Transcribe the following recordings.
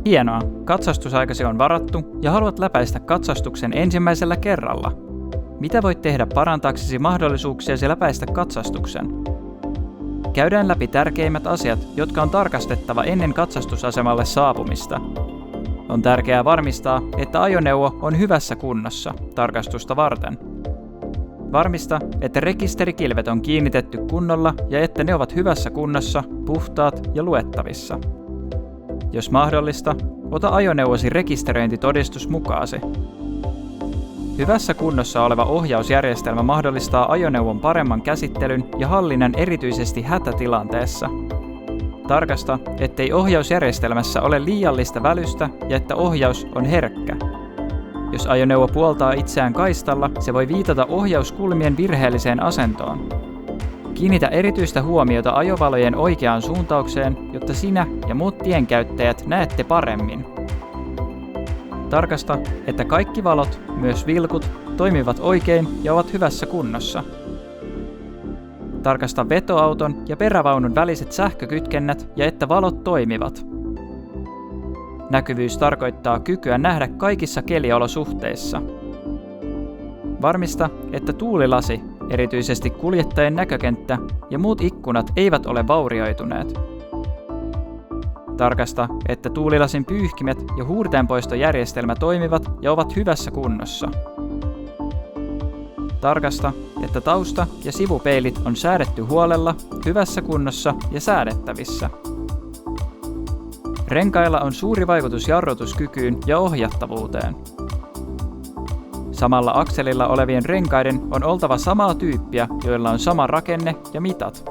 Hienoa, katsastusaikasi on varattu ja haluat läpäistä katsastuksen ensimmäisellä kerralla. Mitä voit tehdä parantaaksesi mahdollisuuksiasi läpäistä katsastuksen? Käydään läpi tärkeimmät asiat, jotka on tarkastettava ennen katsastusasemalle saapumista. On tärkeää varmistaa, että ajoneuvo on hyvässä kunnossa tarkastusta varten. Varmista, että rekisterikilvet on kiinnitetty kunnolla ja että ne ovat hyvässä kunnossa, puhtaat ja luettavissa. Jos mahdollista, ota ajoneuvosi rekisteröintitodistus mukaasi. Hyvässä kunnossa oleva ohjausjärjestelmä mahdollistaa ajoneuvon paremman käsittelyn ja hallinnan erityisesti hätätilanteessa. Tarkasta, ettei ohjausjärjestelmässä ole liiallista välystä ja että ohjaus on herkkä. Jos ajoneuvo puoltaa itseään kaistalla, se voi viitata ohjauskulmien virheelliseen asentoon. Kiinnitä erityistä huomiota ajovalojen oikeaan suuntaukseen, jotta sinä ja muut tienkäyttäjät näette paremmin. Tarkasta, että kaikki valot, myös vilkut, toimivat oikein ja ovat hyvässä kunnossa. Tarkasta vetoauton ja perävaunun väliset sähkökytkennät ja että valot toimivat. Näkyvyys tarkoittaa kykyä nähdä kaikissa keliolosuhteissa. Varmista, että tuulilasi, erityisesti kuljettajien näkökenttä ja muut ikkunat eivät ole vaurioituneet. Tarkasta, että tuulilasin pyyhkimet ja huurteenpoistojärjestelmä toimivat ja ovat hyvässä kunnossa. Tarkasta, että tausta- ja sivupeilit on säädetty huolella, hyvässä kunnossa ja säädettävissä. Renkailla on suuri vaikutus jarrutuskykyyn ja ohjattavuuteen. Samalla akselilla olevien renkaiden on oltava samaa tyyppiä, joilla on sama rakenne ja mitat.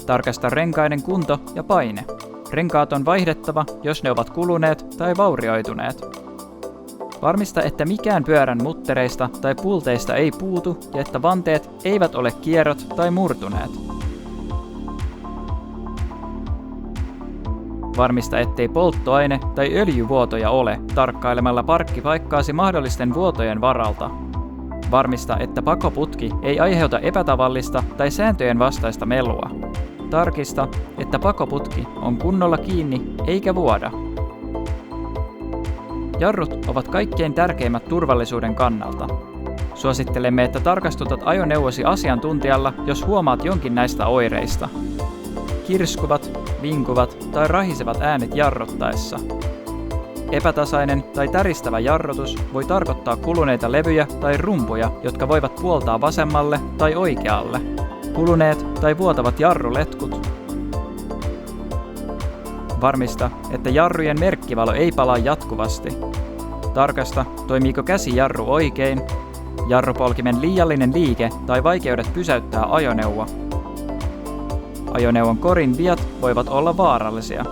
Tarkasta renkaiden kunto ja paine. Renkaat on vaihdettava, jos ne ovat kuluneet tai vaurioituneet. Varmista, että mikään pyörän muttereista tai pulteista ei puutu ja että vanteet eivät ole kierrot tai murtuneet. Varmista, ettei polttoaine- tai öljyvuotoja ole tarkkailemalla parkkipaikkaasi mahdollisten vuotojen varalta. Varmista, että pakoputki ei aiheuta epätavallista tai sääntöjen vastaista melua. Tarkista, että pakoputki on kunnolla kiinni eikä vuoda. Jarrut ovat kaikkein tärkeimmät turvallisuuden kannalta. Suosittelemme, että tarkastutat ajoneuvosi asiantuntijalla, jos huomaat jonkin näistä oireista. Kirskuvat, vinkuvat tai rahisevat äänet jarruttaessa. Epätasainen tai täristävä jarrutus voi tarkoittaa kuluneita levyjä tai rumpuja, jotka voivat puoltaa vasemmalle tai oikealle. Kuluneet tai vuotavat jarruletkut. Varmista, että jarrujen merkkivalo ei palaa jatkuvasti. Tarkasta, toimiiko käsijarru oikein. Jarrupolkimen liiallinen liike tai vaikeudet pysäyttää ajoneuvo. Ajoneuvon korin viat voivat olla vaarallisia.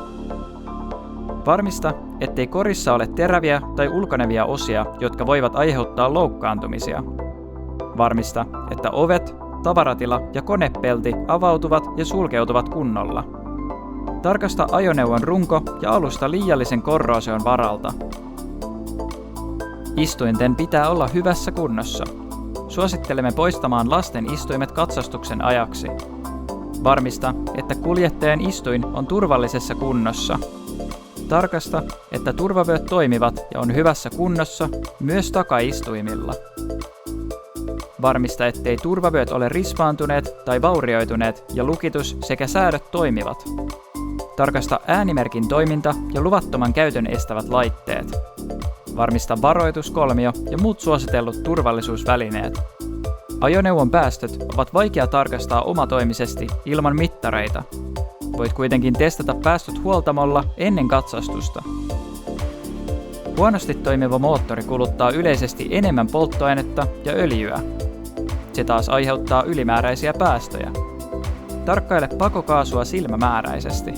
Varmista, ettei korissa ole teräviä tai ulkonevia osia, jotka voivat aiheuttaa loukkaantumisia. Varmista, että ovet, tavaratila ja konepelti avautuvat ja sulkeutuvat kunnolla. Tarkasta ajoneuvon runko ja alusta liiallisen korroosion varalta. Istuinten pitää olla hyvässä kunnossa. Suosittelemme poistamaan lasten istuimet katsastuksen ajaksi. Varmista, että kuljettajan istuin on turvallisessa kunnossa. Tarkasta, että turvavyöt toimivat ja on hyvässä kunnossa myös takaistuimilla. Varmista, ettei turvavyöt ole rispaantuneet tai vaurioituneet ja lukitus sekä säädöt toimivat. Tarkasta äänimerkin toiminta ja luvattoman käytön estävät laitteet. Varmista varoituskolmio ja muut suositellut turvallisuusvälineet. Ajoneuvon päästöt ovat vaikea tarkastaa omatoimisesti ilman mittareita. Voit kuitenkin testata päästöt huoltamolla ennen katsastusta. Huonosti toimiva moottori kuluttaa yleisesti enemmän polttoainetta ja öljyä. Se taas aiheuttaa ylimääräisiä päästöjä. Tarkkaile pakokaasua silmämääräisesti.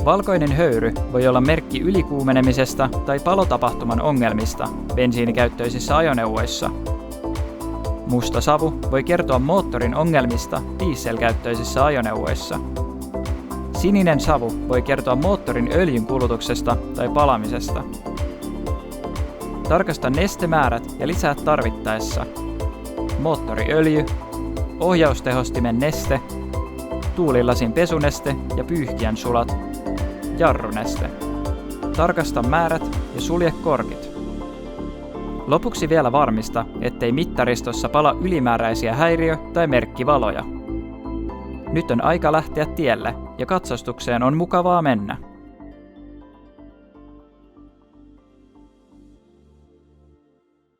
Valkoinen höyry voi olla merkki ylikuumenemisesta tai palotapahtuman ongelmista bensiinikäyttöisissä ajoneuvoissa. Musta savu voi kertoa moottorin ongelmista dieselkäyttöisissä ajoneuvoissa. Sininen savu voi kertoa moottorin öljyn kulutuksesta tai palamisesta. Tarkasta nestemäärät ja lisää tarvittaessa. Moottoriöljy, ohjaustehostimen neste, tuulilasin pesuneste ja pyyhkijän sulat, jarruneste. Tarkasta määrät ja sulje korkit. Lopuksi vielä varmista, ettei mittaristossa pala ylimääräisiä häiriö- tai merkkivaloja. Nyt on aika lähteä tielle ja katsastukseen on mukavaa mennä.